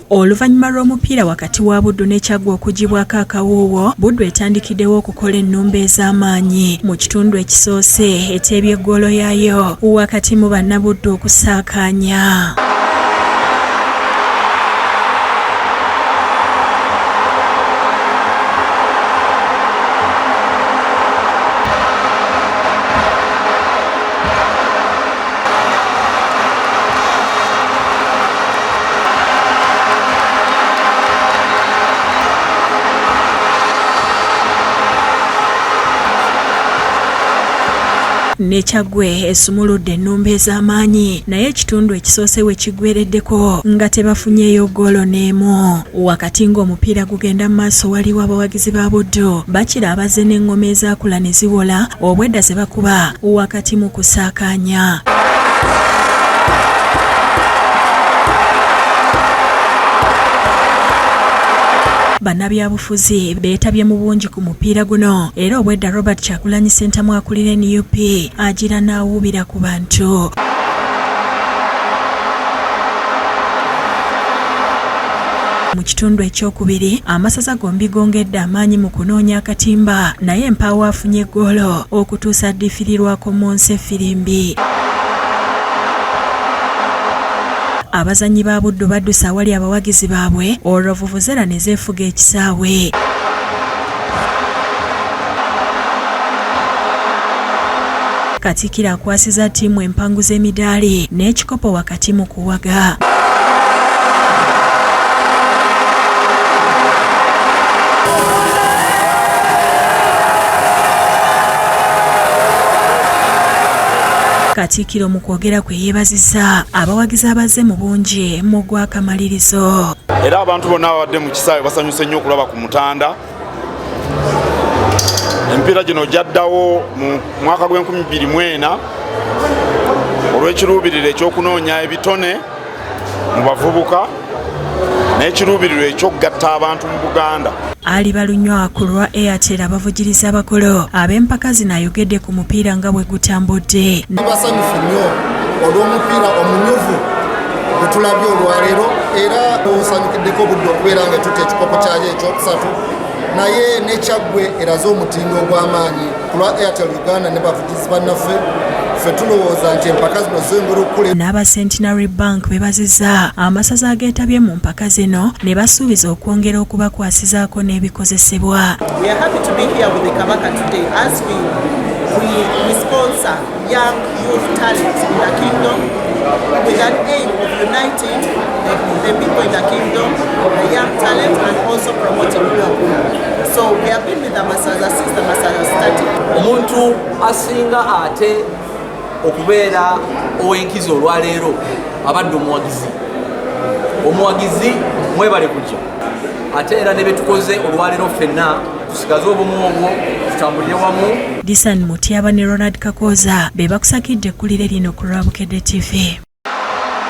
Oluvannyuma lw'omupiira wakati wa Buddu ne Kyaggwe okugibwako akawoowo, Buddu etandikiddewo okukola ennumba ez'amaanyi mu kitundu ekisoose eteebye eggoolo yaayo wakati mu bannabuddu okusaakaanya. Ne Kyaggwe esumuludde ennumba ez'amaanyi naye ekitundu ekisoose we kiggwereddeko nga tebafunyeeyo ggoolo n'emu. Wakati ng'omupiira gugenda mu maaso waliwo abawagizi ba Buddu bakira abazze n'eŋŋoma ezaakula ne ziwola obwedda ze bakuba wakati mu kusaakaanya. Bannabyabufuzi beetabye mubungi ku mupiira guno era obwedda Robert Kyagulanyi Ssentamu akulira NUP agira n'awuubira ku bantu. Mu kitundu ekyokubiri amasaza gombi gongedde amaanyi mu kunoonya akatimba naye Mpaawo afunye eggoolo okutuusa addifirirwako Monse Firimbi. Abazannyi ba Buddu baddusa awali abawagizi baabwe olwo vuvuzera ne zeefuga ekisaawe. Katikkiro akwasiza ttiimu empangu z'emidaali n'ekikopo wakati mu kuwaga. Katikkiro mu kwogera kwe yeebazizza abawagizi abazze mu bungi mu gw'akamalirizo. Era abantu bonna abadde mu kisaawe basanyuse nnyo okulaba ku Mutanda. Empiira gino gyaddawo mu mwaka gw'2024 olw'ekiruubiriro ekyokunoonya ebitone mu bavubuka n'ekiruubiriro ekyokugatta abantu mu Buganda. Ali balunywa ku lwa Airtel abavugiriza abakolo ab'empaka zino ayogedde ku mupiira nga bwe gutambudde. Basanyufu nnyo olw'omupiira omunyuvu gwe tulabye olwaleero era osanyukiddeko Buddu okubeera nga tutte ekikopo kyayo ekyokusatu naye ne Kyaggwe eraze omutindo ogw'amaanyi ku lwa Airtel Uganda ne bavugizi bannaffe ffe tulowooza nti empaka zino zengera okukula. N'aba Centenary Bank beebazizza amasaza ageetabye mu mpaka zino ne basuubiza okwongera okubakwasizaako n'ebikozesebwa. We are happy to be here with the Kabaka today as we sponsor young youth talent in the kingdom with an aim of uniting the people in the kingdom, the young talent, and also promoting wealth. So we have been with the masaza since the masaza started. Omuntu asinga ate okubeera owenkizi olwaleero abadde omuwagizi mwebale kujja ate era ne betukoze olwaleero ffenna tusigaze obumu obwo tutambulire wamu. Disan Mutyaba ne Ronald Kakoza be bakusakidde ekkulire lino ku lwa Bukedde TV.